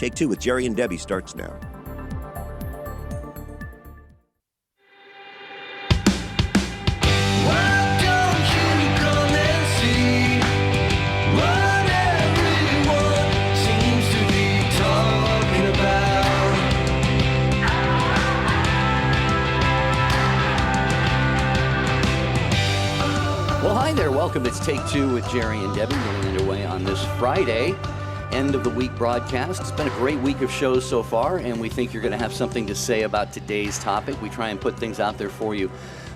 Take Two with Jerry and Debbie starts now. Well, hi there. Welcome. It's Take Two with Jerry and Debbie, getting underway on this Friday, end of the week broadcast. It's been a great week of shows so far, and we think you're going to have something to say about today's topic. We try and put things out there for you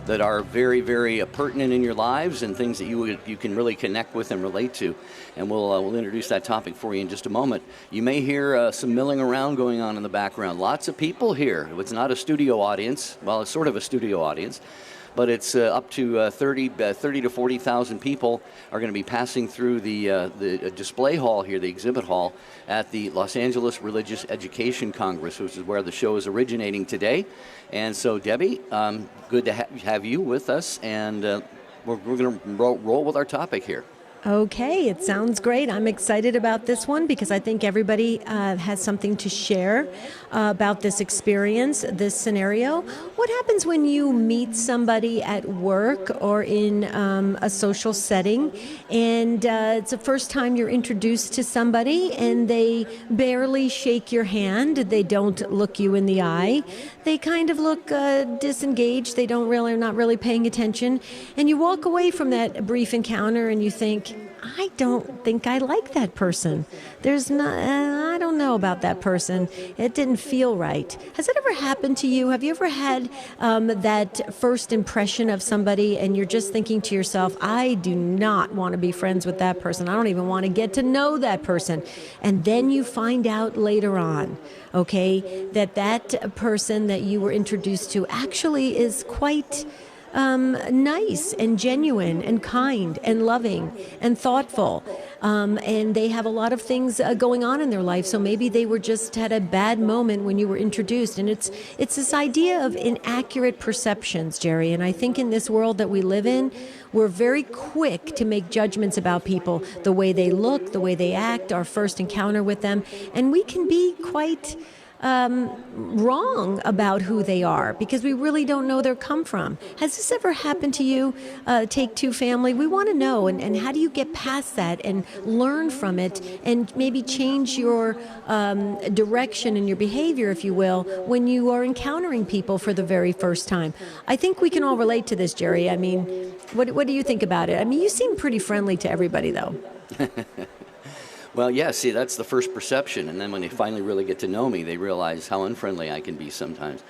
that are very, very pertinent in your lives and things that you can really connect with and relate to. And we'll introduce that topic for you in just a moment. You may hear some milling around going on in the background. Lots of people here. It's not a studio audience. Well, it's sort of a studio audience. But it's up to 30 to 40,000 people are going to be passing through the display hall here, the exhibit hall, at the Los Angeles Religious Education Congress, which is where the show is originating today. And so, Debbie, good to have you with us, and we're going to roll with our topic here. Okay, it sounds great. I'm excited about this one because I think everybody has something to share about this experience, this scenario. What happens when you meet somebody at work or in a social setting and it's the first time you're introduced to somebody and they barely shake your hand, they don't look you in the eye, they kind of look disengaged, they are not really paying attention, and you walk away from that brief encounter and you think, I don't think I like that person. I don't know about that person. It didn't feel right. Has that ever happened to you? Have you ever had that first impression of somebody and you're just thinking to yourself, I do not want to be friends with that person. I don't even want to get to know that person. And then you find out later on, okay, that person that you were introduced to actually is quite nice and genuine and kind and loving and thoughtful. And they have a lot of things going on in their life. So maybe they were just had a bad moment when you were introduced. And it's this idea of inaccurate perceptions, Jerry. And I think in this world that we live in, we're very quick to make judgments about people, the way they look, the way they act, our first encounter with them. And we can be quite wrong about who they are because we really don't know their come from. Has this ever happened to you, Take Two family? We want to know, and how do you get past that and learn from it and maybe change your direction and your behavior, if you will, when you are encountering people for the very first time? I think we can all relate to this, Jerry. I mean, what do you think about it? I mean, you seem pretty friendly to everybody, though. Well, yeah, see, that's the first perception. And then when they finally really get to know me, they realize how unfriendly I can be sometimes.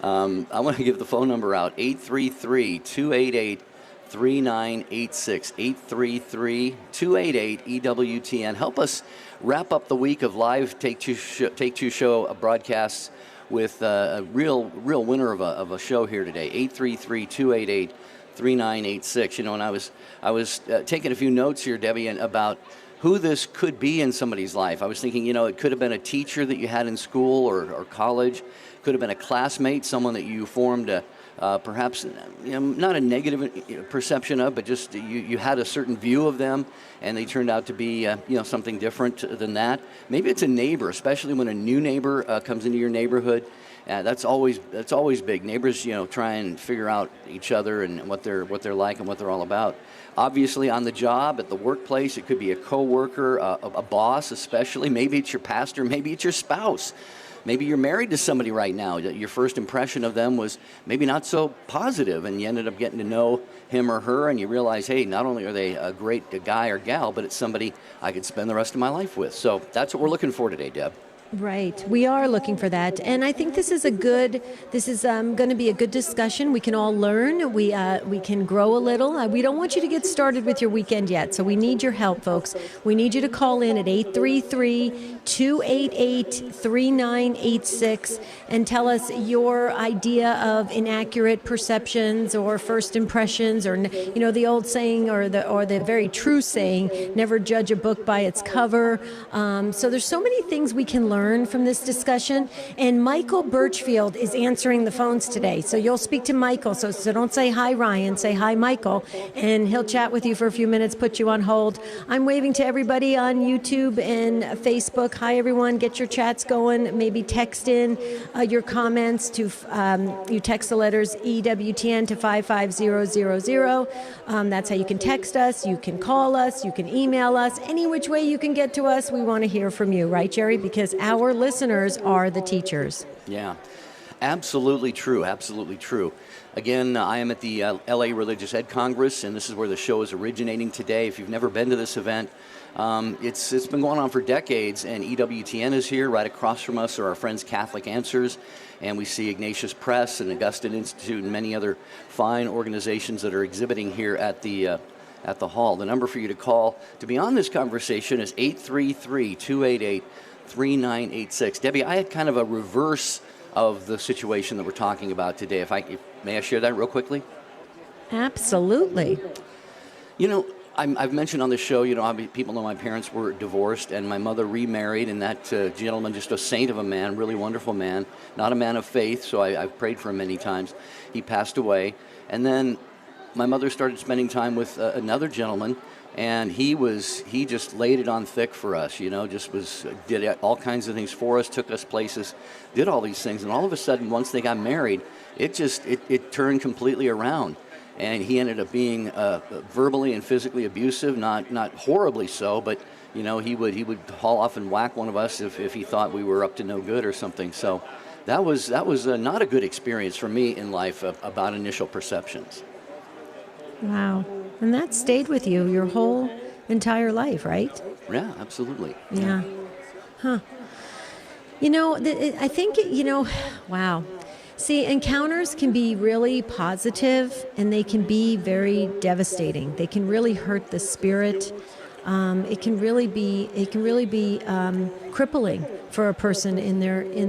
I want to give the phone number out, 833-288-3986, 833-288-EWTN. Help us wrap up the week of live Take Two show broadcasts with a real winner of a show here today, 833-288-3986. You know, and I was taking a few notes here, Debbie, about who this could be in somebody's life. I was thinking, you know, it could have been a teacher that you had in school or college. Could have been a classmate, someone that you formed perhaps, you know, not a negative perception of, but just you had a certain view of them, and they turned out to be, something different than that. Maybe it's a neighbor, especially when a new neighbor comes into your neighborhood. That's always big. Neighbors, try and figure out each other and what they're like and what they're all about. Obviously, on the job, at the workplace, it could be a coworker, a boss, especially. Maybe it's your pastor. Maybe it's your spouse. Maybe you're married to somebody right now. Your first impression of them was maybe not so positive, and you ended up getting to know him or her, and you realize, hey, not only are they a great guy or gal, but it's somebody I could spend the rest of my life with. So that's what we're looking for today, Deb. Right. We are looking for that. And I think this is going to be a good discussion. We can all learn. We can grow a little. We don't want you to get started with your weekend yet. So we need your help, folks. We need you to call in at 833-288-3986 and tell us your idea of inaccurate perceptions or first impressions, or, the old saying or the very true saying, never judge a book by its cover. So there's so many things we can learn learn from this discussion. And Michael Birchfield is answering the phones today. So you'll speak to Michael. So don't say hi, Ryan. Say hi, Michael. And he'll chat with you for a few minutes, put you on hold. I'm waving to everybody on YouTube and Facebook. Hi, everyone. Get your chats going. Maybe text in your comments to, you text the letters EWTN to 55000. That's how you can text us. You can call us. You can email us. Any which way you can get to us, we want to hear from you. Right, Jerry? Because our listeners are the teachers. Yeah, absolutely true. Absolutely true. Again, I am at the LA Religious Ed Congress, and this is where the show is originating today. If you've never been to this event, it's been going on for decades, and EWTN is here. Right across from us are our friends Catholic Answers, and we see Ignatius Press and Augustine Institute and many other fine organizations that are exhibiting here at the hall. The number for you to call to be on this conversation is 833-288-3986. Debbie, I had kind of a reverse of the situation that we're talking about today. May I share that real quickly? Absolutely. You know, I've mentioned on the show, people know my parents were divorced and my mother remarried, and that gentleman, just a saint of a man, really wonderful man, not a man of faith, so I've prayed for him many times. He passed away, and then my mother started spending time with another gentleman, and he just laid it on thick for us, did all kinds of things for us, took us places, did all these things, and all of a sudden, once they got married, it turned completely around, and he ended up being verbally and physically abusive, not horribly so, but he would haul off and whack one of us if he thought we were up to no good or something. So that was not a good experience for me in life about initial perceptions. Wow. And that stayed with you your whole entire life, right? Yeah, absolutely. Yeah. Huh. I think, wow. See, encounters can be really positive and they can be very devastating. They can really hurt the spirit. It can really be crippling for a person in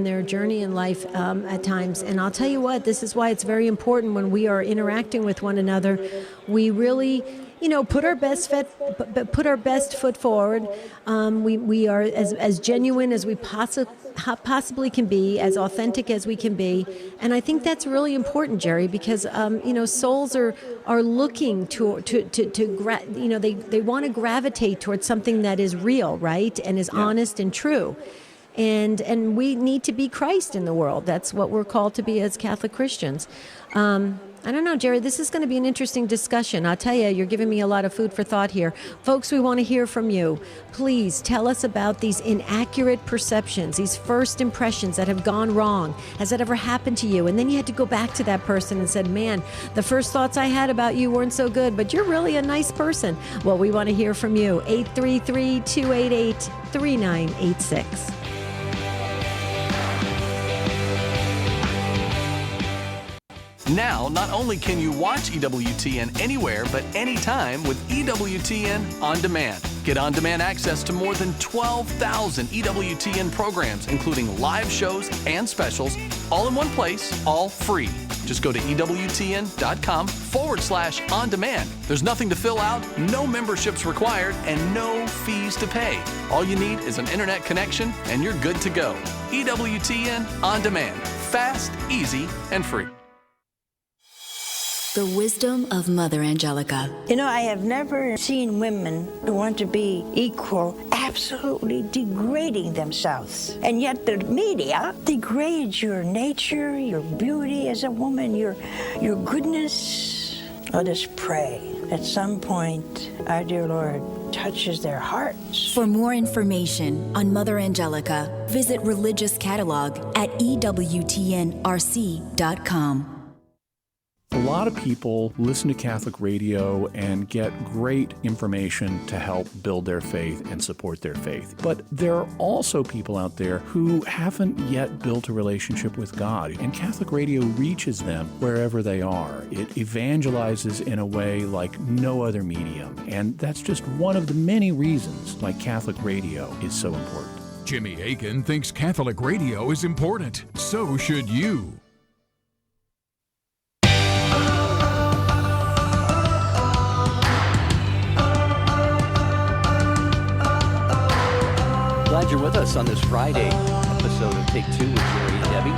their journey in life at times. And I'll tell you what, this is why it's very important when we are interacting with one another, we really, put our best foot forward. We are as genuine as we possibly can be, as authentic as we can be, and I think that's really important, Jerry, because souls are looking they want to gravitate towards something that is real, right, and is honest and true. And we need to be Christ in the world. That's what we're called to be as Catholic Christians. I don't know, Jerry, this is going to be an interesting discussion. I'll tell you, you're giving me a lot of food for thought here. Folks, we want to hear from you. Please tell us about these inaccurate perceptions, these first impressions that have gone wrong. Has that ever happened to you? And then you had to go back to that person and said, man, the first thoughts I had about you weren't so good, but you're really a nice person. Well, we want to hear from you. 833-288-3986. Now, not only can you watch EWTN anywhere, but anytime with EWTN On Demand. Get on-demand access to more than 12,000 EWTN programs, including live shows and specials, all in one place, all free. Just go to EWTN.com/on-demand. There's nothing to fill out, no memberships required, and no fees to pay. All you need is an internet connection, and you're good to go. EWTN On Demand. Fast, easy, and free. The wisdom of Mother Angelica. I have never seen women who want to be equal absolutely degrading themselves. And yet the media degrades your nature, your beauty as a woman, your goodness. Let us pray at some point our dear Lord touches their hearts. For more information on Mother Angelica, visit Religious Catalog at EWTNRC.com. A lot of people listen to Catholic radio and get great information to help build their faith and support their faith. But there are also people out there who haven't yet built a relationship with God, and Catholic radio reaches them wherever they are. It evangelizes in a way like no other medium, and that's just one of the many reasons why Catholic radio is so important. Jimmy Akin thinks Catholic radio is important. So should you. glad you're with us on this Friday episode of Take Two with Jerry and Debbie.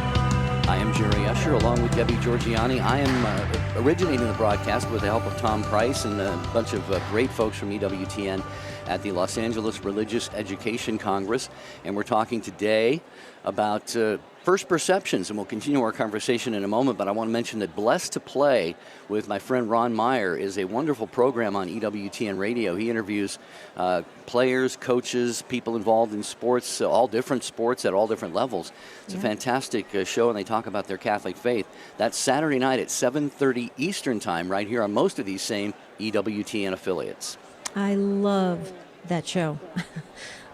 I am Jerry Usher, along with Debbie Georgiani. I am originating the broadcast with the help of Tom Price and a bunch of great folks from EWTN at the Los Angeles Religious Education Congress. And we're talking today about first perceptions, and we'll continue our conversation in a moment, but I want to mention that Blessed to Play with my friend Ron Meyer is a wonderful program on EWTN Radio. He interviews players, coaches, people involved in sports, all different sports at all different levels. It's a fantastic show, and they talk about their Catholic faith. That's Saturday night at 7:30 Eastern Time, right here on most of these same EWTN affiliates. I love that show.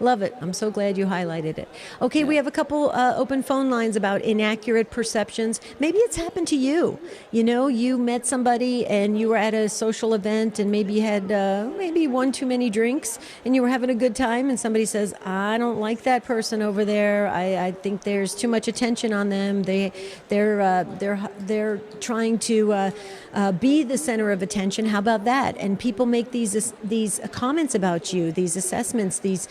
Love it. I'm so glad you highlighted it. Okay, we have a couple open phone lines about inaccurate perceptions. Maybe it's happened to you. You know, you met somebody and you were at a social event and maybe you had maybe one too many drinks and you were having a good time and somebody says, I don't like that person over there. I think there's too much attention on them. They're trying to be the center of attention. How about that? And people make these comments about you, these assessments, these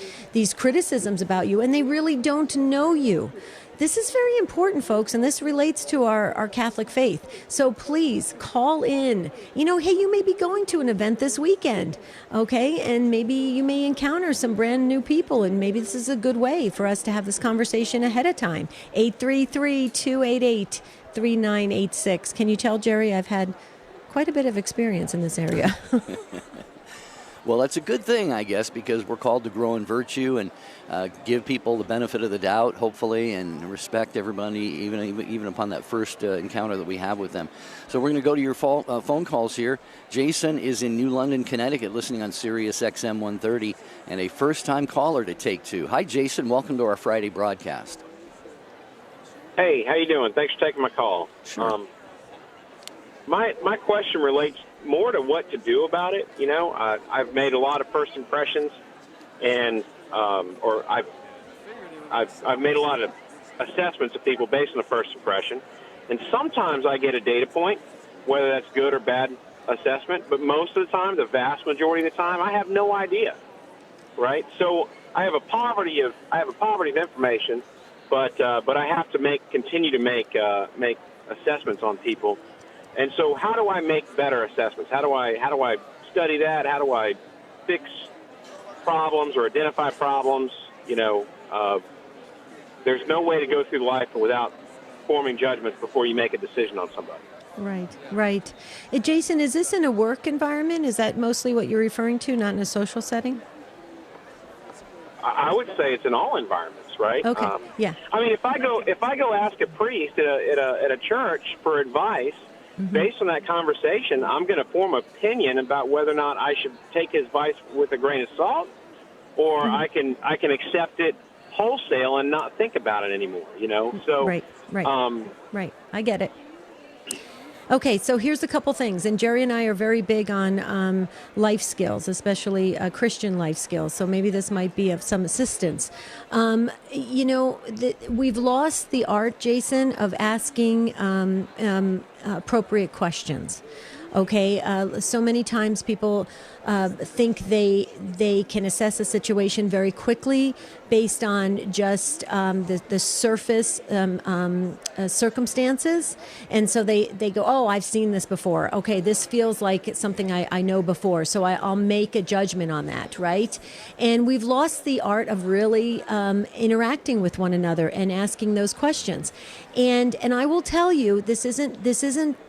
criticisms about you, and they really don't know you. This is very important, folks, and this relates to our Catholic faith. So please call in. You know, hey, you may be going to an event this weekend, okay? And maybe you may encounter some brand new people, and maybe this is a good way for us to have this conversation ahead of time. 833-288-3986. Can you tell, Jerry, I've had quite a bit of experience in this area. Well, that's a good thing, I guess, because we're called to grow in virtue and give people the benefit of the doubt, hopefully, and respect everybody, even upon that first encounter that we have with them. So we're going to go to your phone calls here. Jason is in New London, Connecticut, listening on Sirius XM 130, and a first-time caller to Take Two. Hi, Jason. Welcome to our Friday broadcast. Hey, how you doing? Thanks for taking my call. Sure. My question relates more to what to do about it. You know, I've made a lot of first impressions, and or I've made a lot of assessments of people based on a first impression, and sometimes I get a data point, whether that's good or bad assessment. But most of the time, the vast majority of the time, I have no idea. Right? So I have a poverty of information, but I have to continue to make assessments on people. And so how do I make better assessments? How do I study that? How do I fix problems or identify problems? You know, there's no way to go through life without forming judgments before you make a decision on somebody. Right. Jason, is this in a work environment? Is that mostly what you're referring to, not in a social setting? I would say it's in all environments, right? Okay. Yeah. I mean, if I go ask a priest at a church for advice, based on that conversation, I'm going to form an opinion about whether or not I should take his advice with a grain of salt, or I can accept it wholesale and not think about it anymore. You know, so right. I get it. Okay, so here's a couple things, and Jerry and I are very big on life skills, especially Christian life skills, so maybe this might be of some assistance. You know, we've lost the art, Jason, of asking appropriate questions. Okay, so many times people think they can assess a situation very quickly based on just the surface circumstances, and so they go, oh, I've seen this before. Okay, this feels like it's something I know before, so I'll make a judgment on that, right? And we've lost the art of really interacting with one another and asking those questions. And I will tell you, this isn't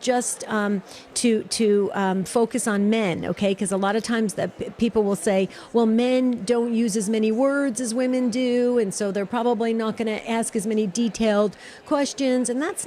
just to focus on men, okay? Because a lot of times that people will say, well, men don't use as many words as women do, and so they're probably not going to ask as many detailed questions, and that's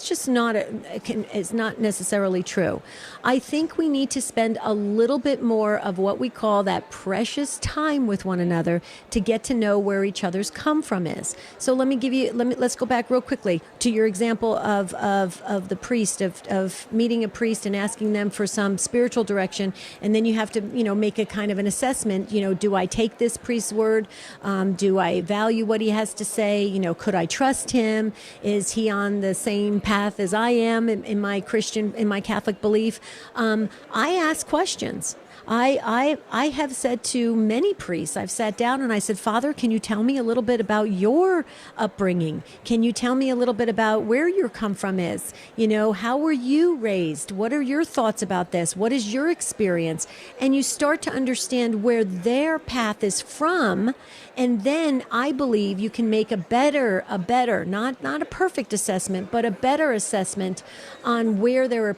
just not it's not necessarily true. I think we need to spend a little bit more of what we call that precious time with one another to get to know where each other's come from is. So let's go back real quickly to your example of the priest, of meeting a priest and asking them for some spiritual direction, and then you have to make a kind of an assessment. Do I take this priest's word? Do I value what he has to say? Could I trust him? Is he on the same path as I am in my Catholic belief? I ask questions. I have said to many priests, I've sat down and I said, Father, can you tell me a little bit about your upbringing? Can you tell me a little bit about where your come from is? You know, how were you raised? What are your thoughts about this? What is your experience? And you start to understand where their path is from. And then I believe you can make a better, not a perfect assessment, but a better assessment on where they're,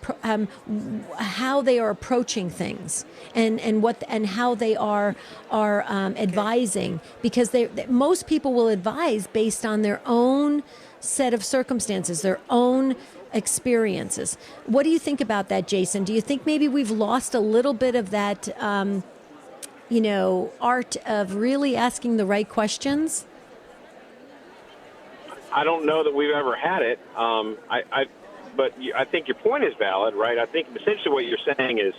how they are approaching things, and how they are advising, because most people will advise based on their own set of circumstances, their own experiences. What do you think about that, Jason? Do you think maybe we've lost a little bit of that? Art of really asking the right questions? I don't know that we've ever had it. But I think your point is valid, right? I think essentially what you're saying is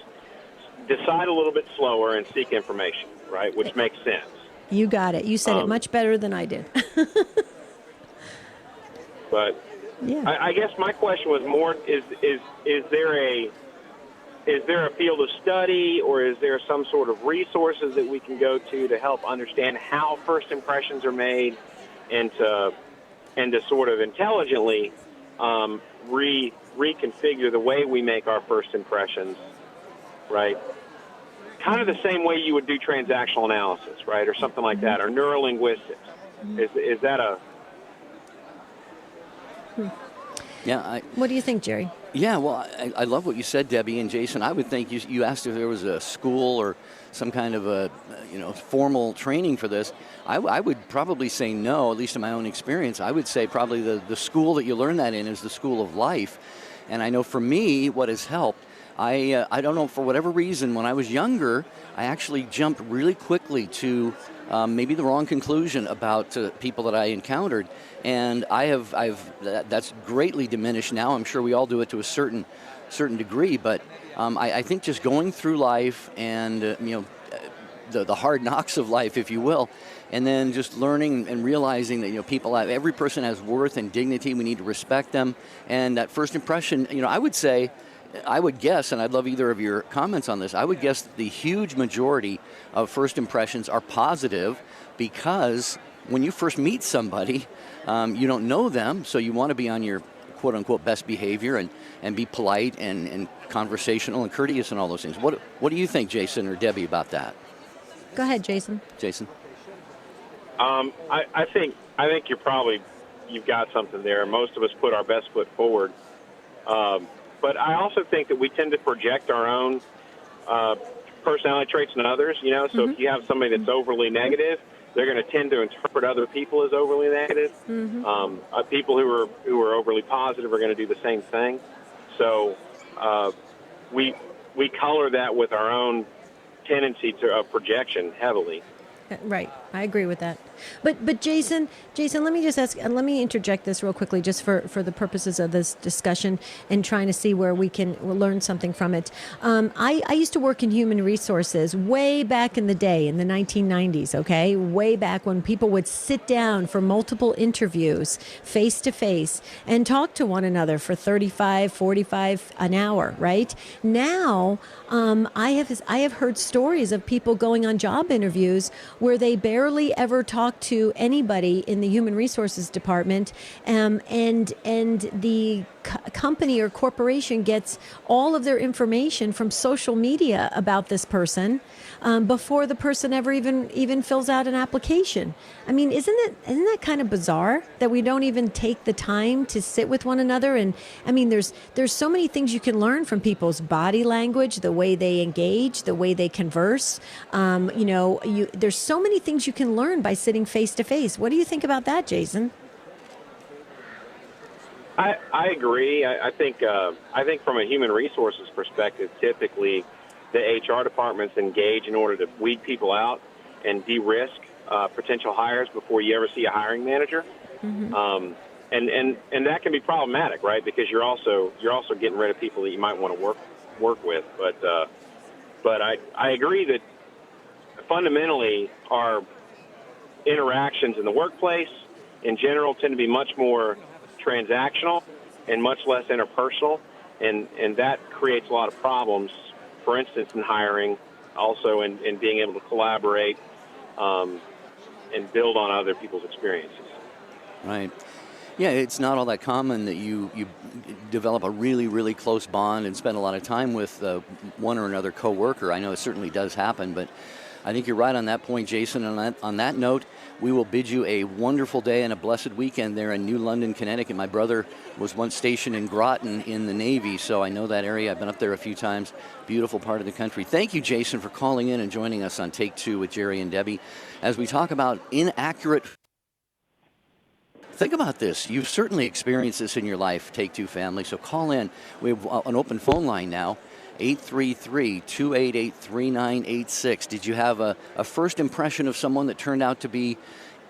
decide a little bit slower and seek information, right? Which makes sense. You got it. You said it much better than I did. But yeah. I guess my question was more: is there a field of study, or is there some sort of resources that we can go to help understand how first impressions are made, and to sort of intelligently reconfigure the way we make our first impressions, right? Kind of the same way you would do transactional analysis, right, or something like that, or neurolinguistics. Is that a... Yeah. What do you think, Jerry? Yeah, well, I love what you said, Debbie and Jason. I would think you asked if there was a school or some kind of a formal training for this. I would probably say no, at least in my own experience. I would say probably the school that you learn that in is the school of life. And I know for me, what has helped, I don't know, for whatever reason, when I was younger, I actually jumped really quickly to maybe the wrong conclusion about people that I encountered. And that's greatly diminished now. I'm sure we all do it to a certain degree, but I think just going through life and the hard knocks of life, if you will, and then just learning and realizing that every person has worth and dignity. We need to respect them, and that first impression. I would guess, and I'd love either of your comments on this, I would guess that the huge majority of first impressions are positive, because when you first meet somebody, you don't know them, so you want to be on your quote-unquote best behavior and be polite and conversational and courteous and all those things. What do you think, Jason or Debbie, about that? Go ahead, Jason. Jason? I think you've got something there. Most of us put our best foot forward. But I also think that we tend to project our own personality traits on others, So if you have somebody that's overly negative, they're going to tend to interpret other people as overly negative. People who are overly positive are going to do the same thing. So we color that with our own tendency to projection heavily. Right, I agree with that. But Jason, let me just ask. Let me interject this real quickly, just for the purposes of this discussion and trying to see where we can learn something from it. I used to work in human resources way back in the day, in the 1990s. Okay, way back when people would sit down for multiple interviews, face to face, and talk to one another for 35, 45 an hour. Right now, I have heard stories of people going on job interviews where they barely ever talk to anybody in the human resources department, and the company or corporation gets all of their information from social media about this person before the person ever even fills out an application. I mean, isn't that kind of bizarre that we don't even take the time to sit with one another? And I mean, there's so many things you can learn from people's body language, the way they engage, the way they converse. There's so many things you can learn by sitting face to face. What do you think about that, Jason? I agree. I think from a human resources perspective, typically the HR departments engage in order to weed people out and de-risk potential hires before you ever see a hiring manager. And that can be problematic, right? Because you're also getting rid of people that you might want to work with. But I agree that fundamentally our interactions in the workplace in general tend to be much more transactional and much less interpersonal, and that creates a lot of problems, for instance, in hiring also in being able to collaborate and build on other people's experiences. Right. Yeah, it's not all that common that you develop a really, really close bond and spend a lot of time with one or another coworker. I know it certainly does happen, but I think you're right on that point, Jason. On that note, we will bid you a wonderful day and a blessed weekend there in New London, Connecticut. My brother was once stationed in Groton in the Navy, so I know that area. I've been up there a few times. Beautiful part of the country. Thank you, Jason, for calling in and joining us on Take Two with Jerry and Debbie as we talk about inaccurate. Think about this. You've certainly experienced this in your life, Take Two family, so call in. We have an open phone line now. 833-288-3986. Did you have a first impression of someone that turned out to be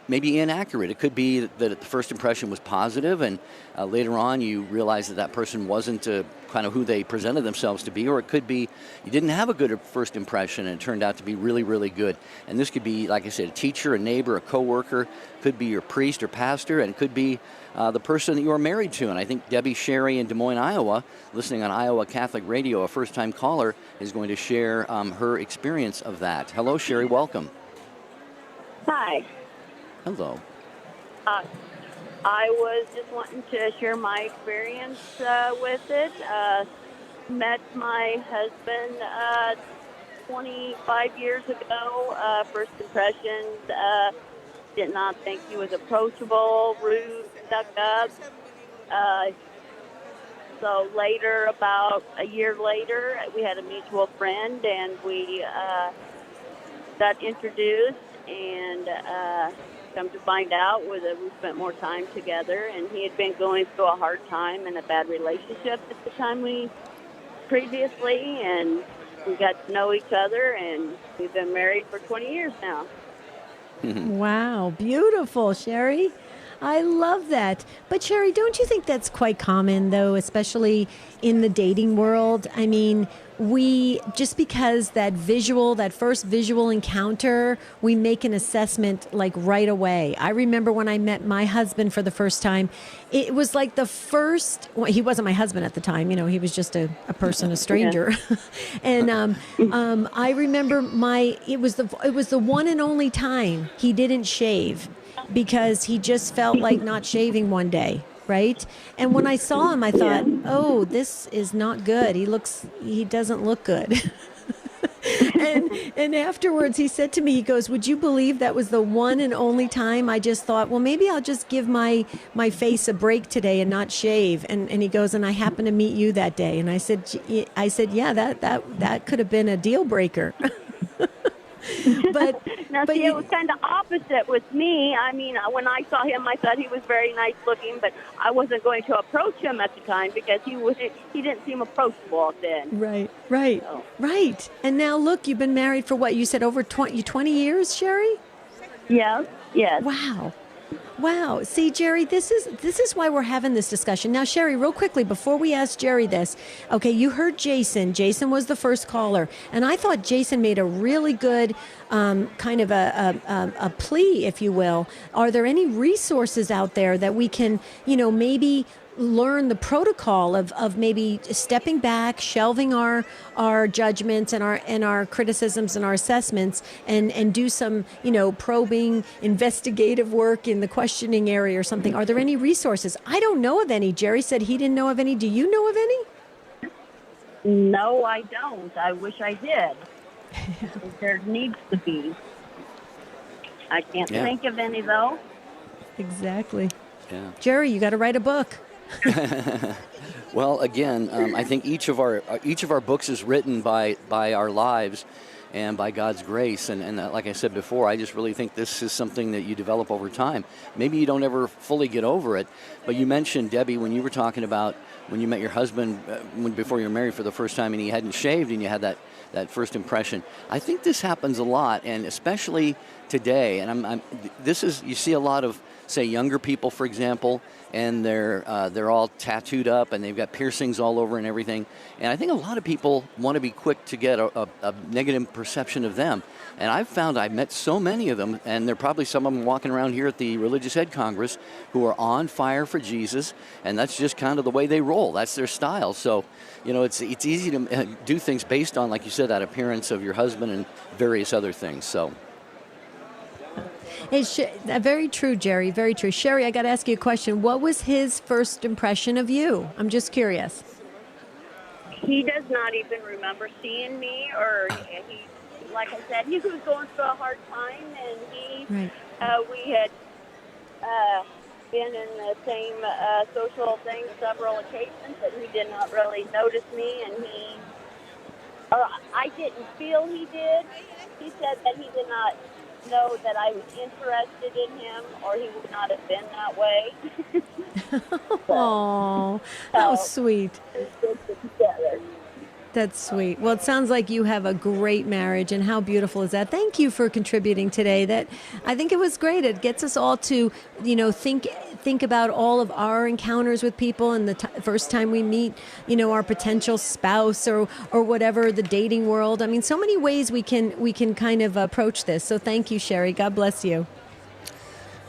maybe inaccurate? It could be that the first impression was positive, and later on you realized that person wasn't kind of who they presented themselves to be, or it could be you didn't have a good first impression and it turned out to be really, really good. And this could be, like I said, a teacher, a neighbor, a coworker, could be your priest or pastor, and it could be the person that you are married to. And I think Debbie Sherry in Des Moines, Iowa, listening on Iowa Catholic Radio, a first-time caller, is going to share her experience of that. Hello, Sherry. Welcome. Hi. Hello. I was just wanting to share my experience with it. Met my husband 25 years ago. First impressions, did not think he was approachable, rude, stuck up. So later, about a year later, we had a mutual friend, and we got introduced, and come to find out we spent more time together, and he had been going through a hard time and a bad relationship at the time previously, and we got to know each other, and we've been married for 20 years now. Wow, beautiful, Sherry. I love that. But Sherry, don't you think that's quite common, though, especially in the dating world? I mean, just because that first visual encounter, we make an assessment like right away. I remember when I met my husband for the first time, it was like he wasn't my husband at the time, he was just a person, a stranger. And I remember it was the one and only time he didn't shave, because he just felt like not shaving one day. Right? And when I saw him, I thought, oh, this is not good. He doesn't look good. and afterwards he said to me, he goes, would you believe that was the one and only time I just thought, well, maybe I'll just give my face a break today and not shave. And he goes, and I happened to meet you that day. And I said, yeah, that could have been a deal breaker. But it was kind of opposite with me. I mean, when I saw him, I thought he was very nice looking, but I wasn't going to approach him at the time because he didn't seem approachable then. Right. And now look, you've been married for what you said, over 20 years, Sherry? Yes. Wow. See, Jerry, this is why we're having this discussion. Now, Sherry, real quickly, before we ask Jerry this, okay, you heard Jason. Jason was the first caller. And I thought Jason made a really good kind of a plea, if you will. Are there any resources out there that we can, maybe learn the protocol of maybe stepping back, shelving our judgments and our criticisms and our assessments, and do some probing, investigative work in the questioning area or something? Are there any resources? I don't know of any. Jerry said he didn't know of any. Do you know of any? No, I don't. I wish I did. There needs to be. I can't think of any, though. Exactly. Yeah. Jerry, you got to write a book. Well, again, I think each of our books is written by our lives and by God's grace. And like I said before, I just really think this is something that you develop over time. Maybe you don't ever fully get over it, but you mentioned, Debbie, when you were talking about when you met your husband before you were married for the first time and he hadn't shaved and you had that first impression. I think this happens a lot, and especially today. And you see a lot of say, younger people, for example, and they're all tattooed up and they've got piercings all over and everything. And I think a lot of people want to be quick to get a negative perception of them. And I've met so many of them, and there are probably some of them walking around here at the Religious Ed Congress who are on fire for Jesus, and that's just kind of the way they roll. That's their style. So, it's easy to do things based on, like you said, that appearance of your husband and various other things. So. Hey, very true, Jerry. Very true. Sherry, I got to ask you a question. What was his first impression of you? I'm just curious. He does not even remember seeing me, or he, like I said, he was going through a hard time, and we had been in the same social thing several occasions, but he did not really notice me, and I didn't feel he did. He said that he did not know that I was interested in him, or he would not have been that way. Oh, how sweet. That's sweet. Well, it sounds like you have a great marriage, and how beautiful is that? Thank you for contributing today. I think it was great. It gets us all to, think about all of our encounters with people, and the first time we meet, our potential spouse or whatever, the dating world. I mean, so many ways we can kind of approach this. So thank you, Sherry. God bless you.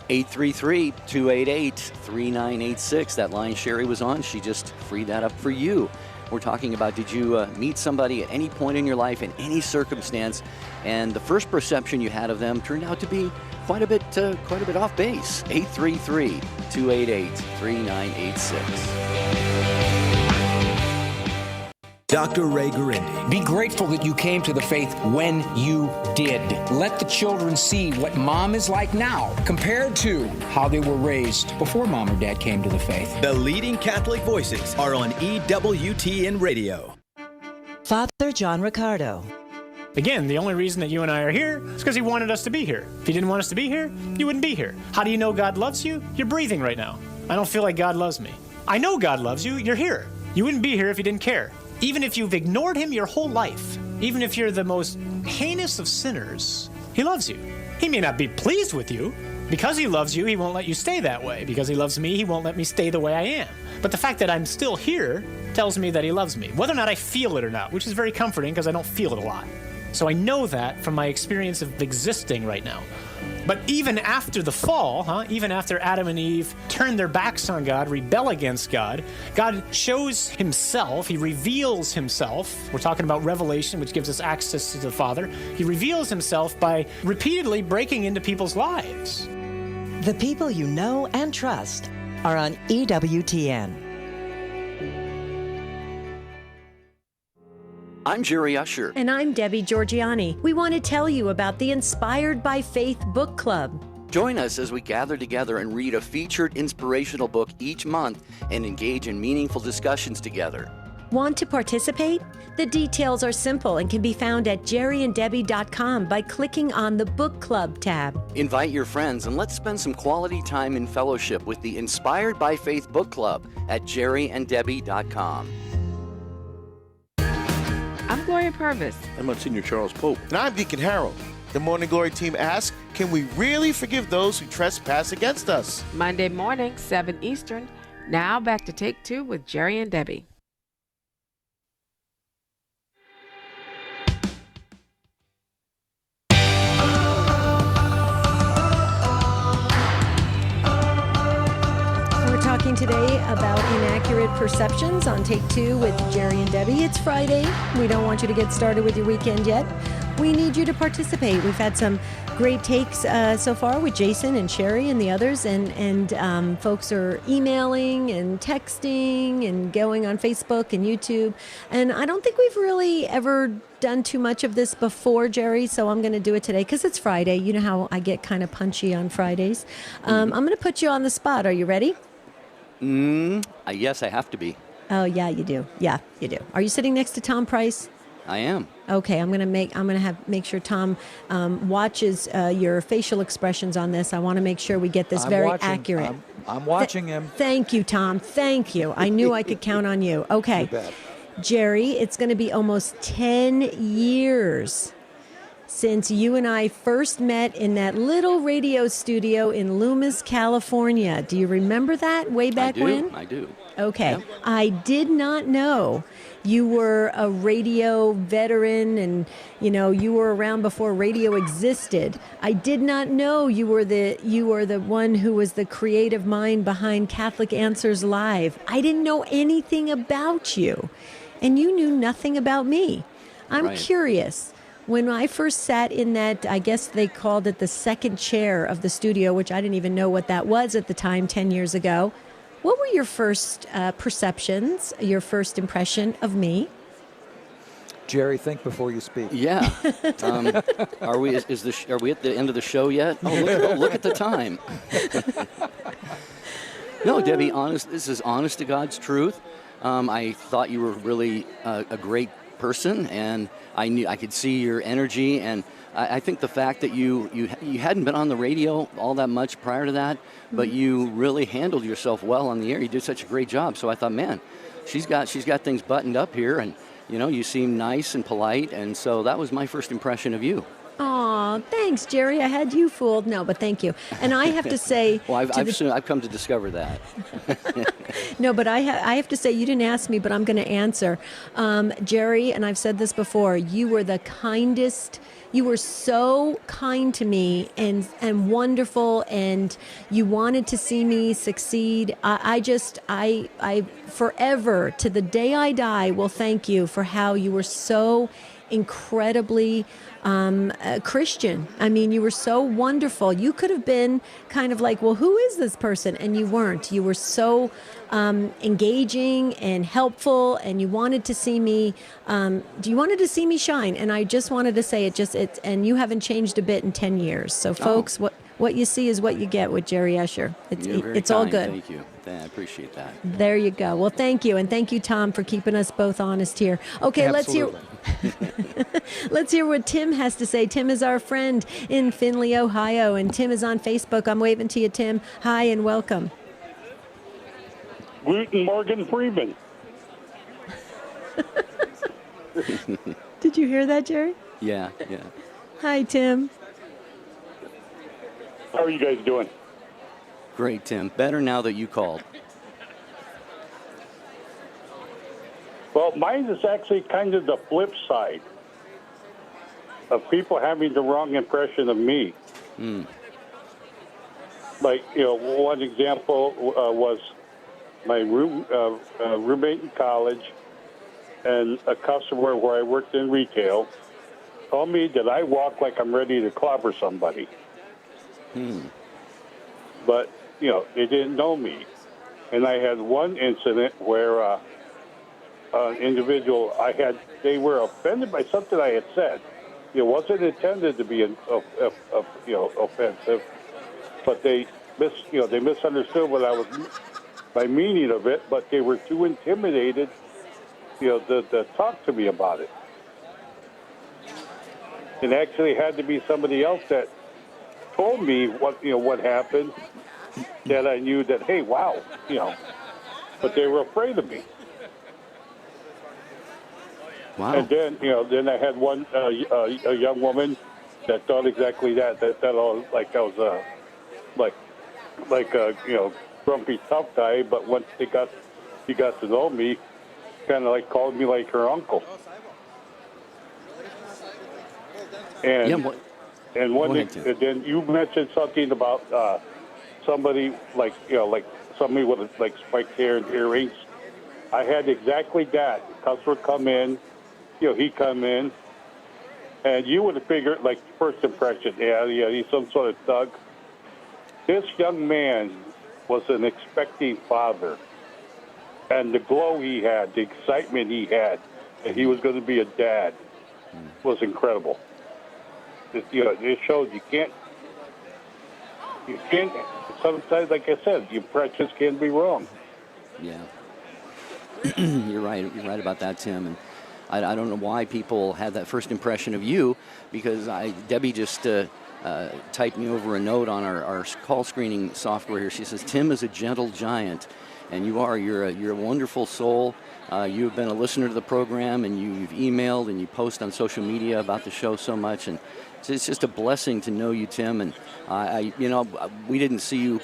833-288-3986. That line Sherry was on, she just freed that up for you. We're talking about, did you meet somebody at any point in your life, in any circumstance, and the first perception you had of them turned out to be quite a bit off base? 833-288-3986. Dr. Ray Garindi. Be grateful that you came to the faith when you did. Let the children see what mom is like now compared to how they were raised before mom or dad came to the faith. The leading Catholic voices are on EWTN Radio. Father John Riccardo. Again, the only reason that you and I are here is because he wanted us to be here. If he didn't want us to be here, you wouldn't be here. How do you know God loves you? You're breathing right now. I don't feel like God loves me. I know God loves you. You're here. You wouldn't be here if you didn't care. Even if you've ignored him your whole life, even if you're the most heinous of sinners, he loves you. He may not be pleased with you. Because he loves you, he won't let you stay that way. Because he loves me, he won't let me stay the way I am. But the fact that I'm still here tells me that he loves me, whether or not I feel it or not, which is very comforting because I don't feel it a lot. So I know that from my experience of existing right now. But even after the fall, even after Adam and Eve turn their backs on God, rebel against God, God shows himself, he reveals himself. We're talking about revelation, which gives us access to the Father. He reveals himself by repeatedly breaking into people's lives. The people you know and trust are on EWTN. I'm Jerry Usher. And I'm Debbie Georgiani. We want to tell you about the Inspired by Faith Book Club. Join us as we gather together and read a featured inspirational book each month and engage in meaningful discussions together. Want to participate? The details are simple and can be found at jerryanddebbie.com by clicking on the Book Club tab. Invite your friends and let's spend some quality time in fellowship with the Inspired by Faith Book Club at jerryanddebbie.com. I'm Gloria Purvis. I'm Monsignor Charles Pope. And I'm Deacon Harold. The Morning Glory team asks, can we really forgive those who trespass against us? Monday morning, 7 Eastern. Now back to Take Two with Jerry and Debbie. Talking today about inaccurate perceptions on Take Two with Jerry and Debbie. It's Friday. We don't want you to get started with your weekend yet. We need you to participate. We've had some great takes so far with Jason and Sherry and the others, and folks are emailing and texting and going on Facebook and YouTube. And I don't think we've really ever done too much of this before, Jerry, so I'm going to do it today because it's Friday. You know how I get kind of punchy on Fridays. I'm going to put you on the spot. Are you ready? Yes, I have to be. Oh, yeah, you do. Yeah, you do. Are you sitting next to Tom Price? I am. Okay, I'm gonna make sure Tom watches your facial expressions on this. I want to make sure we get this accurate. I'm watching him. Thank you, Tom. Thank you. I knew I could count on you. Okay, Jerry, it's going to be almost 10 years since you and I first met in that little radio studio in Loomis, California. Do you remember that way back when? I do. Okay. Yep. I did not know you were a radio veteran and, you were around before radio existed. I did not know you were the one who was the creative mind behind Catholic Answers Live. I didn't know anything about you, and you knew nothing about me. I'm Right. curious. When I first sat in that, I guess they called it the second chair of the studio, which I didn't even know what that was at the time, 10 years ago. What were your first perceptions, your first impression of me? Jerry, think before you speak. Yeah. Are we at the end of the show yet? Look at the time. No, Debbie, this is honest to God's truth. I thought you were really a great person, and I could see your energy, and I think the fact that you hadn't been on the radio all that much prior to that, but you really handled yourself well on the air. You did such a great job. So I thought, man, she's got things buttoned up here, and you seem nice and polite, and so that was my first impression of you. Aw, thanks, Jerry. I had you fooled. No, but thank you. And I have to say... Well, I've come to discover that. No, but I have to say, you didn't ask me, but I'm going to answer. Jerry, and I've said this before, you were the kindest... You were so kind to me and wonderful, and you wanted to see me succeed. I forever, to the day I die, will thank you for how you were so incredibly Christian. I mean, you were so wonderful. You could have been kind of like, well, who is this person? And you weren't. You were so engaging and helpful, and you wanted to see me. You wanted to see me shine, and I just wanted to say it. And you haven't changed a bit in 10 years. So, folks, what you see is what you get with Jerry Usher. It's all good. Thank you. I appreciate that. There you go. Well, thank you, and thank you, Tom, for keeping us both honest here. Okay, Absolutely. let's hear what Tim has to say. Tim is our friend in Findlay, Ohio, and Tim is on Facebook. I'm waving to you, Tim. Hi, and welcome. Guten Morgen, Freeman. Did you hear that, Jerry? Yeah. Hi, Tim. How are you guys doing? Great, Tim. Better now that you called. Well, mine is actually kind of the flip side of people having the wrong impression of me. Like, one example was my roommate in college and a customer where I worked in retail told me that I walk like I'm ready to clobber somebody. But, they didn't know me. And I had one incident where an individual they were offended by something I had said. It wasn't intended to be offensive, but they misunderstood what I was, my meaning of it, but they were too intimidated, to talk to me about it. It actually had to be somebody else that told me what happened, that I knew that, hey, wow, but they were afraid of me. Wow. And then I had one a young woman that thought exactly that I was like a grumpy tough guy, but once she got to know me, kind of like called me like her uncle. And then you mentioned something about somebody like somebody with spiked hair and earrings. I had exactly that. Customer come in, he come in, and you would have figured first impression, he's some sort of thug. This young man was an expecting father, and the glow he had, the excitement he had, that he was going to be a dad, was incredible. It showed you can't. Sometimes, like I said, the impressions can be wrong. Yeah, you're right. You're right about that, Tim. And I don't know why people had that first impression of you, because Debbie just typed me over a note on our call screening software here. She says, Tim is a gentle giant. And you're a wonderful soul. You've been a listener to the program, and you've emailed and you post on social media about the show so much, and it's just a blessing to know you, Tim. And we didn't see you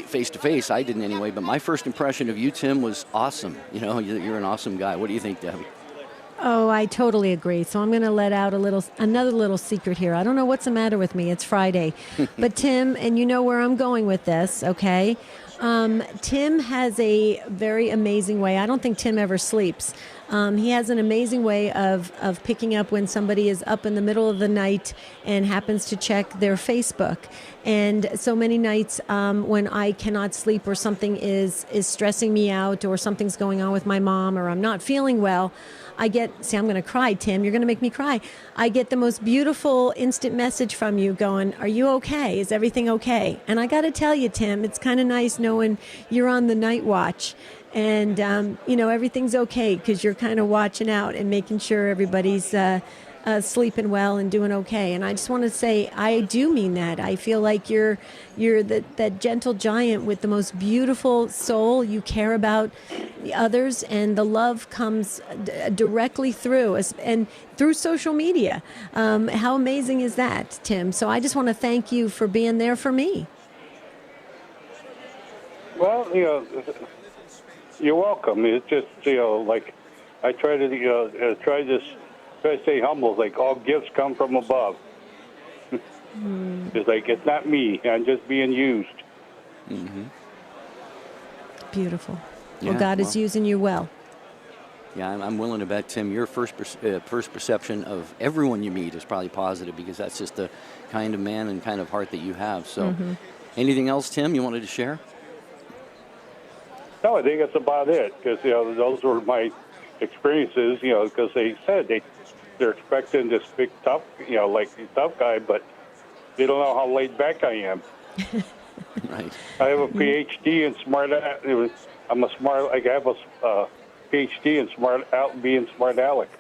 face to face. I didn't anyway, but my first impression of you, Tim, was awesome. You're an awesome guy. What do you think, Debbie? Oh, I totally agree. So I'm going to let out another little secret here. I don't know what's the matter with me. It's Friday. But Tim, and you know where I'm going with this, okay? Tim has a very amazing way. I don't think Tim ever sleeps. He has an amazing way of picking up when somebody is up in the middle of the night and happens to check their Facebook. And so many nights when I cannot sleep or something is stressing me out or something's going on with my mom or I'm not feeling well, I'm going to cry, Tim. You're going to make me cry. I get the most beautiful instant message from you going, are you okay? Is everything okay? And I got to tell you, Tim, it's kind of nice knowing you're on the night watch and, everything's okay because you're kind of watching out and making sure everybody's sleeping well and doing okay. And I just want to say, I do mean that. I feel like you're that gentle giant with the most beautiful soul. You care about the others, and the love comes directly through us and through social media. How amazing is that, Tim? So I just want to thank you for being there for me. Well, you're welcome. It's just, like I try to try to stay humble. Like all gifts come from above. It's like it's not me. I'm just being used. Mm-hmm. Beautiful. Yeah, well, God is using you well. Yeah, I'm willing to bet, Tim, your first perception of everyone you meet is probably positive because that's just the kind of man and kind of heart that you have. So, anything else, Tim, you wanted to share? No, I think that's about it because those were my experiences. Because they said they're expecting this big tough, like tough guy, but they don't know how laid back I am. Right. I have a PhD in smart. I'm a smart. I have a PhD in being smart aleck.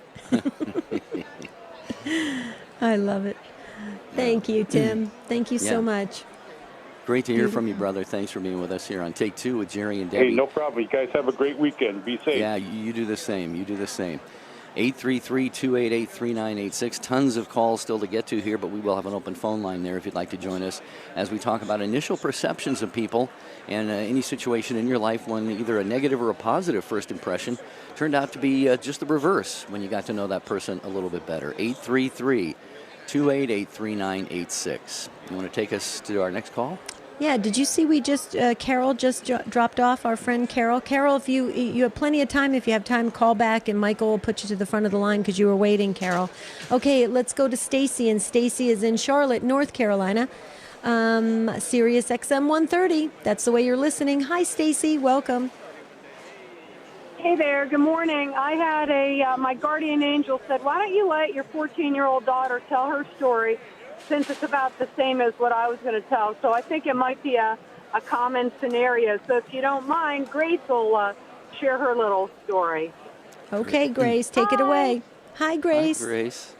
I love it. Thank you, Tim. Thank you so much. Great to hear from you, brother. Thanks for being with us here on Take Two with Jerry and Debbie. Hey, no problem. You guys have a great weekend. Be safe. Yeah, you do the same. 833-288-3986. Tons of calls still to get to here, but we will have an open phone line there if you'd like to join us as we talk about initial perceptions of people and any situation in your life when either a negative or a positive first impression turned out to be just the reverse when you got to know that person a little bit better. 833-288-3986. You want to take us to our next call? Yeah, did you see Carol just dropped off, our friend Carol? Carol, if you have plenty of time, if you have time, call back and Michael will put you to the front of the line because you were waiting, Carol. Okay, let's go to Stacy, and Stacy is in Charlotte, North Carolina. Sirius XM 130, that's the way you're listening. Hi, Stacy, welcome. Hey there, good morning. I had my guardian angel said, why don't you let your 14-year-old daughter tell her story since it's about the same as what I was going to tell. So I think it might be a common scenario. So if you don't mind, Grace will share her little story. Okay, Grace, take it away. Hi, Grace. Hi, Grace.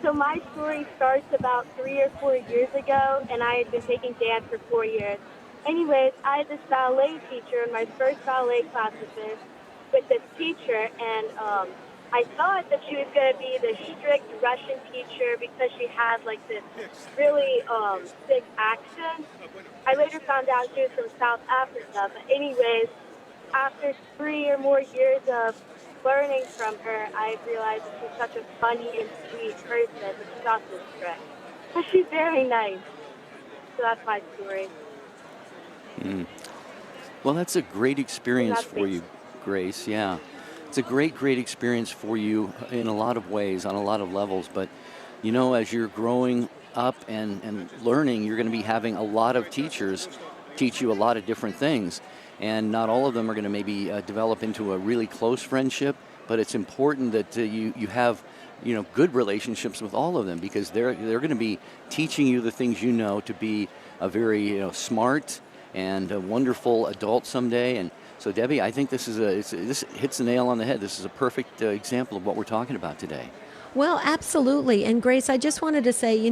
So my story starts about 3 or 4 years ago, and I had been taking dance for 4 years. Anyways, I had this ballet teacher in my first ballet class with this teacher, and I thought that she was going to be the strict Russian teacher because she had like this really thick accent. I later found out she was from South Africa. But anyways, after 3 or more years of learning from her, I realized that she's such a funny and sweet person, but she's also strict. But she's very nice. So that's my story. Well, that's a great experience for you, Grace. Yeah. It's a great experience for you in a lot of ways, on a lot of levels. But, as you're growing up and learning, you're going to be having a lot of teachers teach you a lot of different things. And not all of them are going to maybe develop into a really close friendship. But it's important that you have, good relationships with all of them because they're going to be teaching you the things you know to be a very smart and a wonderful adult someday. And so, Debbie, I think this hits the nail on the head. This is a perfect example of what we're talking about today. Well, absolutely. And Grace, I just wanted to say,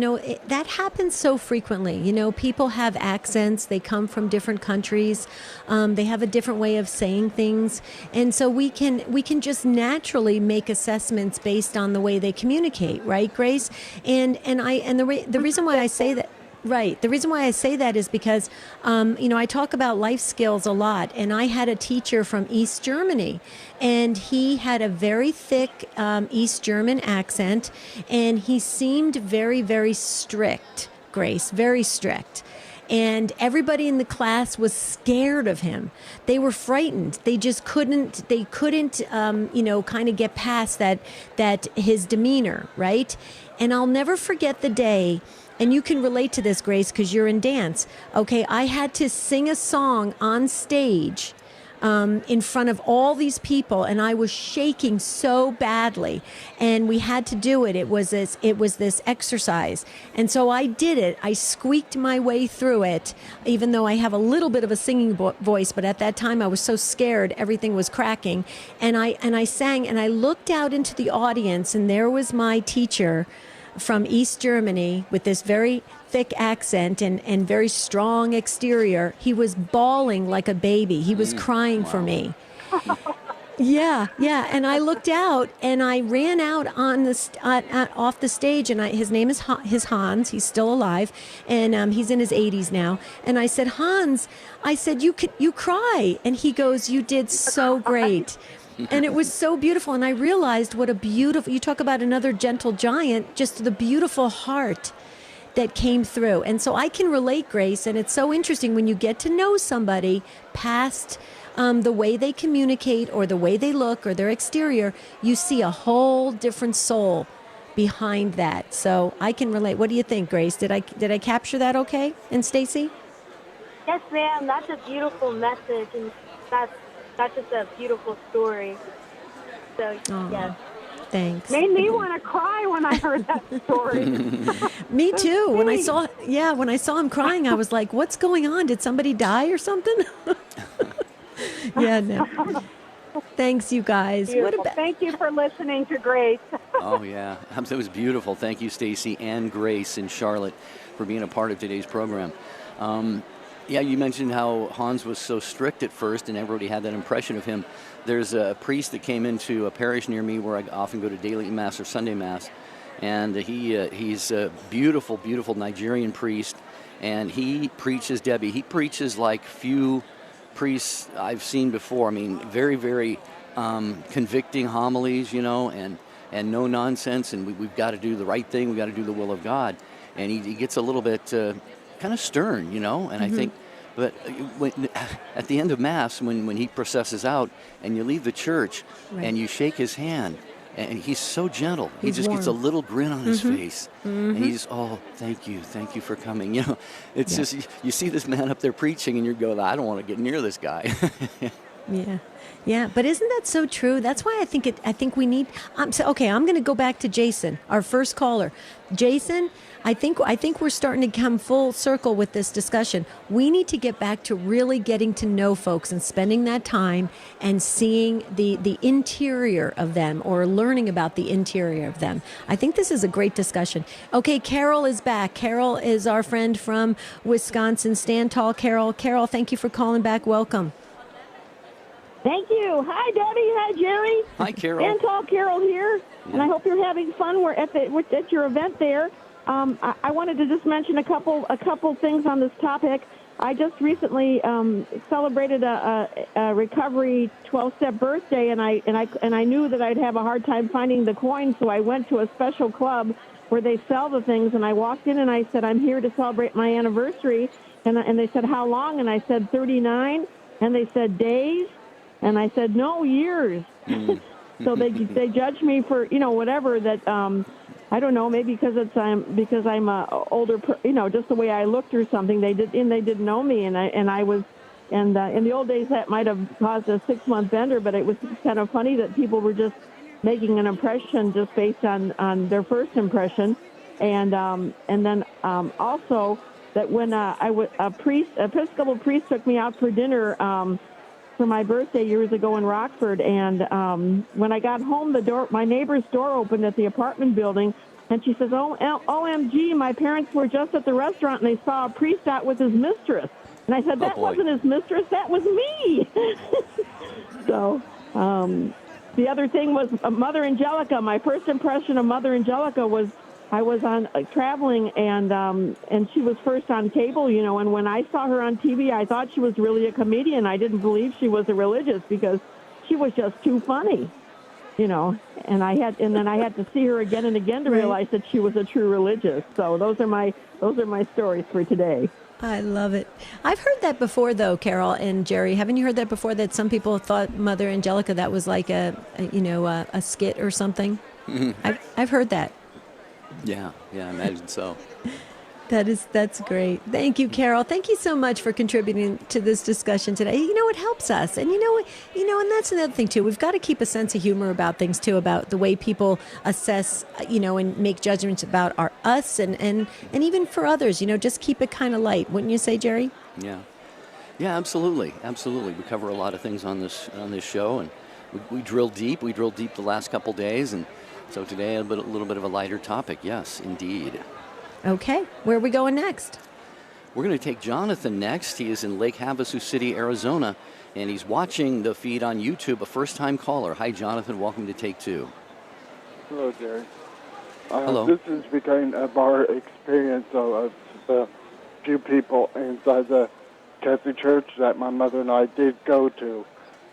that happens so frequently. People have accents, they come from different countries, they have a different way of saying things. And so we can just naturally make assessments based on the way they communicate, right, Grace? And the reason why I say that. Right. The reason why I say that is because, I talk about life skills a lot, and I had a teacher from East Germany, and he had a very thick East German accent, and he seemed very, very strict, Grace, very strict. And everybody in the class was scared of him. They were frightened. They just couldn't kind of get past that his demeanor, right? And I'll never forget the day. And you can relate to this, Grace, because you're in dance. Okay, I had to sing a song on stage in front of all these people, and I was shaking so badly. And we had to do it. It was this exercise. And so I did it. I squeaked my way through it, even though I have a little bit of a singing voice. But at that time, I was so scared, everything was cracking. And I sang, and I looked out into the audience, and there was my teacher from East Germany with this very thick accent and very strong exterior. He was bawling like a baby. He was crying for me. Yeah. And I looked out and I ran out on off the stage, and his name is Hans. He's still alive, and he's in his 80s now. And I said, Hans, you cry, and he goes, you did so great. And it was so beautiful. And I realized what a beautiful, you talk about another gentle giant, just the beautiful heart that came through. And so I can relate, Grace. And it's so interesting when you get to know somebody past the way they communicate or the way they look or their exterior, you see a whole different soul behind that. So I can relate. What do you think, Grace? Did I capture that okay? And Stacy? Yes, ma'am. That's a beautiful message. And that's just a beautiful story. So, yes. Thanks. Made me want to cry when I heard that story. Me too. When I saw him crying, I was like, what's going on? Did somebody die or something? Yeah, no. Thanks, you guys. Thank you for listening to Grace. Oh, yeah. It was beautiful. Thank you, Stacy and Grace and Charlotte, for being a part of today's program. Yeah, you mentioned how Hans was so strict at first, and everybody had that impression of him. There's a priest that came into a parish near me where I often go to daily Mass or Sunday Mass, and he's a beautiful, beautiful Nigerian priest, and he preaches, Debbie, he preaches like few priests I've seen before. I mean, very, very convicting homilies, and no nonsense, and we've got to do the right thing, we've got to do the will of God. And he gets a little bit kind of stern, and I think, but at the end of Mass, when he processes out and you leave the church and you shake his hand, and he's so gentle, he just gets a little grin on his face, and he's thank you for coming. It's just, you see this man up there preaching, and you go, I don't want to get near this guy. Yeah, but isn't that so true? That's why I think we need. I'm going to go back to Jason, our first caller. Jason, I think we're starting to come full circle with this discussion. We need to get back to really getting to know folks and spending that time and seeing the interior of them, or learning about the interior of them. I think this is a great discussion. Okay, Carol is back. Carol is our friend from Wisconsin. Stand tall, Carol. Carol, thank you for calling back. Welcome. Thank you. Hi, Debbie. Hi, Jerry. Hi, Carol. And tall Carol here. Yeah. And I hope you're having fun. We're at your event there. I wanted to just mention a couple things on this topic. I just recently celebrated a recovery 12-step birthday, and I knew that I'd have a hard time finding the coins, so I went to a special club where they sell the things, and I walked in and I said, I'm here to celebrate my anniversary, and they said, how long? And I said 39, and they said days. And I said, no, years. So they judged me for, whatever that, I don't know, maybe because I'm older, just the way I looked or something. They didn't know me, and I was, and in the old days that might have caused a 6-month bender, but it was kind of funny that people were just making an impression just based on their first impression, and then also that when a Episcopal priest took me out for dinner. for my birthday years ago in Rockford, and when I got home, my neighbor's door opened at the apartment building, and she says, "Oh, OMG, my parents were just at the restaurant and they saw a priest out with his mistress." And I said, "That wasn't his mistress, that was me." So the other thing was Mother Angelica. My first impression of Mother Angelica was I was on traveling, and she was first on cable, and when I saw her on TV, I thought she was really a comedian. I didn't believe she was a religious because she was just too funny, and then I had to see her again and again to realize that she was a true religious. So those are my stories for today. I love it. I've heard that before, though, Carol and Jerry. Haven't you heard that before? That some people thought Mother Angelica that was like a skit or something. Mm-hmm. I've heard that. Yeah, I imagine so. That's great. Thank you, Carol. Thank you so much for contributing to this discussion today. It helps us, and and that's another thing too. We've got to keep a sense of humor about things too, about the way people assess, and make judgments about us and even for others. Just keep it kind of light, wouldn't you say, Jerry? Yeah, absolutely. We cover a lot of things on this show, and we drill deep. We drilled deep the last couple days, and so today a little bit of a lighter topic. Yes, indeed. Okay, where are we going next? We're going to take Jonathan next. He is in Lake Havasu City, Arizona, and he's watching the feed on YouTube, a first-time caller. Hi, Jonathan. Welcome to Take Two. Hello, Jerry. Hello. This is becoming of our experience of the few people inside the Catholic Church that my mother and I did go to.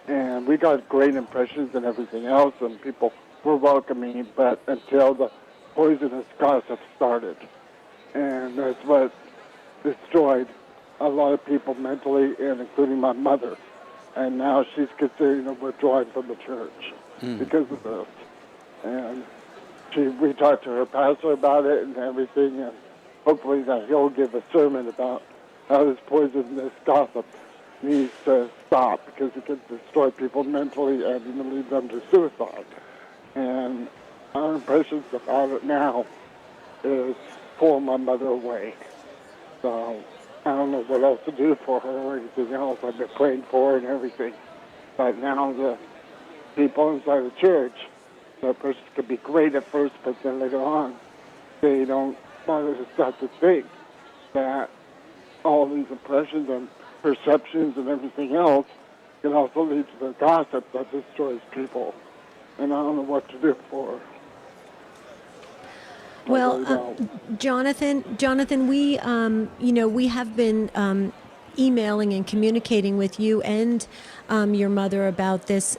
And we got great impressions and everything else, and people were welcoming, but until the poisonous gossip started. And that's what destroyed a lot of people mentally, and including my mother. And now she's considering withdrawing from the church because of this. And we talked to her pastor about it and everything, and hopefully that he'll give a sermon about how this poisonous gossip needs to stop because it can destroy people mentally and even lead them to suicide. And our impressions about it now is pull my mother away. So I don't know what else to do for her or anything else. I've been praying for her and everything. But now the people inside the church, that person could be great at first, but then later on, they don't want to start to think that all these impressions and perceptions and everything else can also lead to the gossip that destroys people. And I don't know what to do for her. Well, Jonathan, we we have been emailing and communicating with you and your mother about this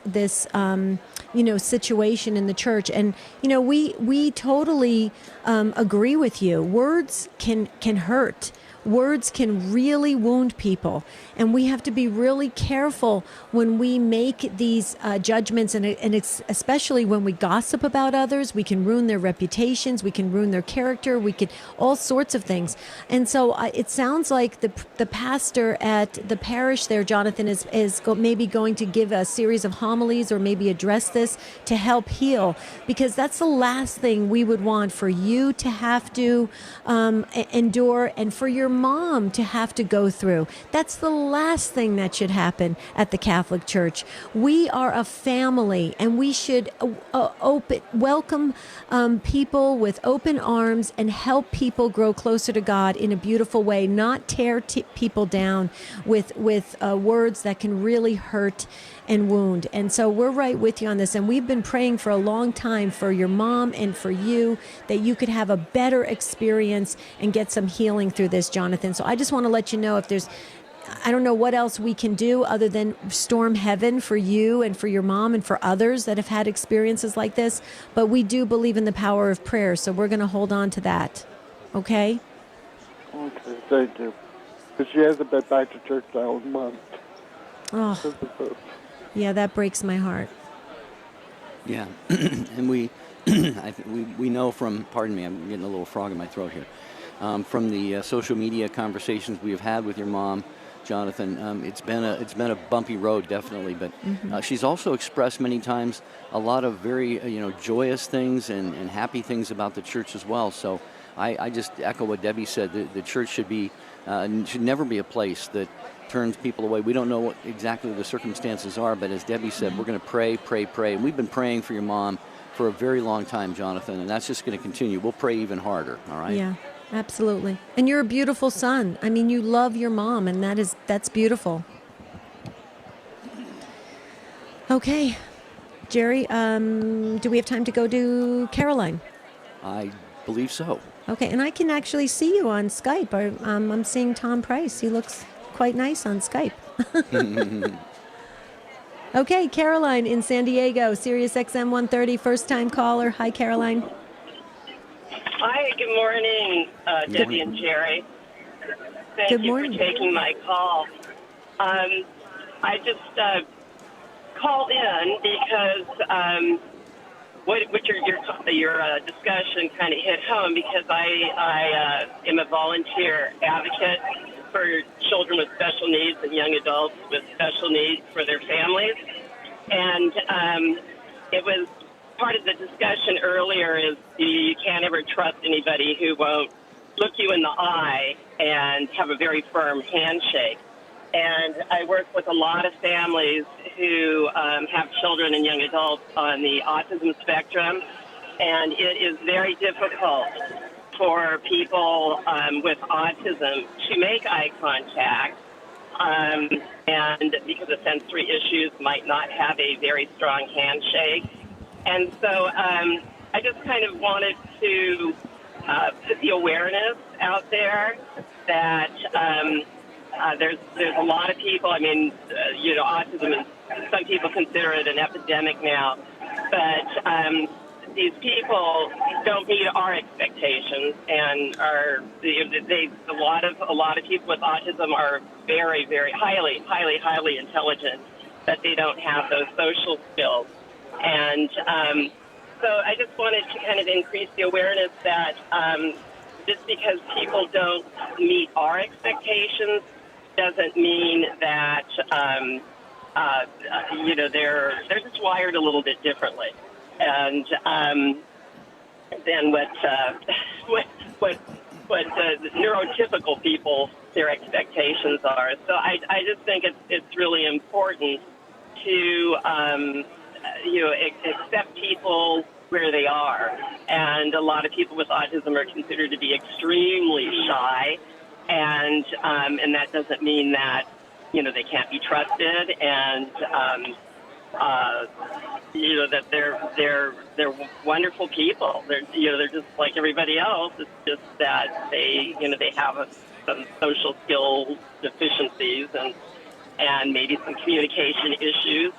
situation in the church, and we totally agree with you. Words can hurt. Words can really wound people, and we have to be really careful when we make these judgments, and it's especially when we gossip about others. We can ruin their reputations, we can ruin their character, we can all sorts of things. And so it sounds like the pastor at the parish there, Jonathan, is maybe going to give a series of homilies or maybe address this to help heal, because that's the last thing we would want for you to have to endure, and for your mom to have to go through. That's the last thing that should happen at the Catholic Church. We are a family, and we should welcome people with open arms and help people grow closer to God in a beautiful way, not tear people down with words that can really hurt and wound. And so we're right with you on this, and we've been praying for a long time for your mom and for you, that you could have a better experience and get some healing through this, Jonathan. So I just want to let you know, if there's, I don't know what else we can do other than storm heaven for you and for your mom and for others that have had experiences like this, but we do believe in the power of prayer, so we're going to hold on to that. Okay? Okay, thank you. Because she hasn't been back to church that whole month. Oh, yeah, that breaks my heart. Yeah, and we know from, pardon me, I'm getting a little frog in my throat here, from the social media conversations we have had with your mom, Jonathan, it's been a bumpy road, definitely, but she's also expressed many times a lot of very joyous things and happy things about the church as well. So I just echo what Debbie said. The church should never be a place that turns people away. We don't know what exactly the circumstances are, but as Debbie said, we're going to pray, pray, pray. And we've been praying for your mom for a very long time, Jonathan, and that's just going to continue. We'll pray even harder, all right? Yeah, absolutely. And you're a beautiful son. I mean, you love your mom, and that's beautiful. Okay. Jerry, do we have time to go to Caroline? I believe so. Okay, and I can actually see you on Skype. I'm seeing Tom Price. He looks quite nice on Skype. Okay, Caroline in San Diego, Sirius XM 130, first-time caller. Hi, Caroline. Hi, good morning, Debbie and Jerry. Thank you for taking my call. I just called in because what your discussion kind of hit home, because I am a volunteer advocate for children with special needs and young adults with special needs for their families. And it was part of the discussion earlier is you can't ever trust anybody who won't look you in the eye and have a very firm handshake. And I work with a lot of families who have children and young adults on the autism spectrum, and it is very difficult for people with autism to make eye contact, and because of sensory issues, might not have a very strong handshake. And so I just kind of wanted to put the awareness out there that there's a lot of people. I mean, autism is, some people consider it an epidemic now, but these people don't meet our expectations, and a lot of people with autism are very, very highly intelligent, but they don't have those social skills. And so I just wanted to kind of increase the awareness that just because people don't meet our expectations doesn't mean that they're just wired a little bit differently, and than what the neurotypical people, their expectations are. So I just think it's really important to accept people where they are. And a lot of people with autism are considered to be extremely shy, and that doesn't mean that they can't be trusted, and that they're wonderful people. They're just like everybody else. It's just that they have some social skill deficiencies and maybe some communication issues,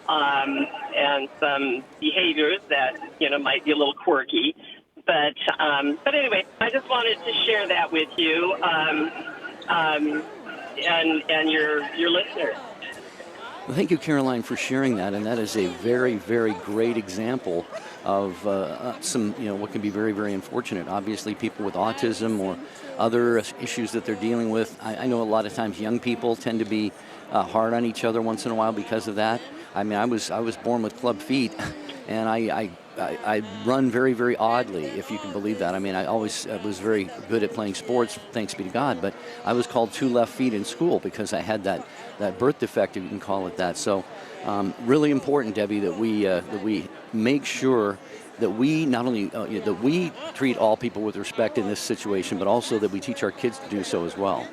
and some behaviors that might be a little quirky. But anyway, I just wanted to share that with you and your listeners. Well, thank you, Caroline, for sharing that, and that is a very, very great example of some, what can be very, very unfortunate. Obviously, people with autism or other issues that they're dealing with. I know a lot of times young people tend to be hard on each other once in a while because of that. I mean, I was born with club feet, and I run very, very oddly, if you can believe that. I mean, I was very good at playing sports, thanks be to God, but I was called 2 left feet in school because I had that birth defect, if you can call it that. So really important, Debbie, that we make sure that we not only that we treat all people with respect in this situation, but also that we teach our kids to do so as well.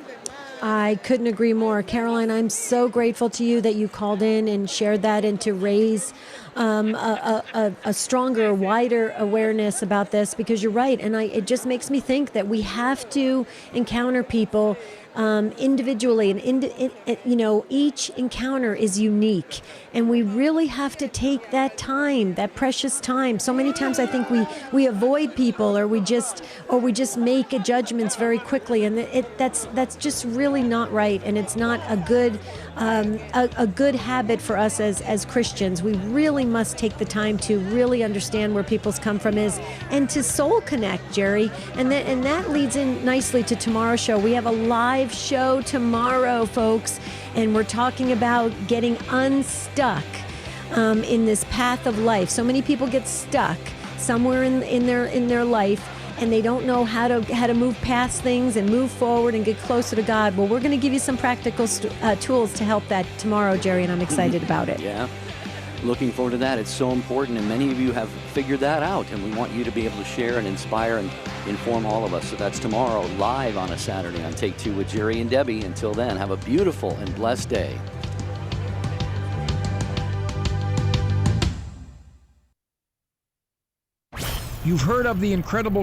I couldn't agree more. Caroline, I'm so grateful to you that you called in and shared that, and to raise a stronger, wider awareness about this, because you're right. And it just makes me think that we have to encounter people individually, and each encounter is unique, and we really have to take that time, that precious time. So many times I think we avoid people, or we just make judgments very quickly, and that's just really not right, and it's not a good habit for us as Christians. We really must take the time to really understand where people's come from is, and to soul connect, Jerry, and that leads in nicely to tomorrow's show. We have a live show tomorrow, folks, and we're talking about getting unstuck in this path of life. So many people get stuck somewhere in their life, and they don't know how to move past things and move forward and get closer to God. Well, we're going to give you some practical tools to help that tomorrow, Jerry, and I'm excited about it. Yeah. Looking forward to that. It's so important, and many of you have figured that out, and we want you to be able to share and inspire and inform all of us. So that's tomorrow, live on a Saturday on Take Two with Jerry and Debbie. Until then, have a beautiful and blessed day. You've heard of the incredible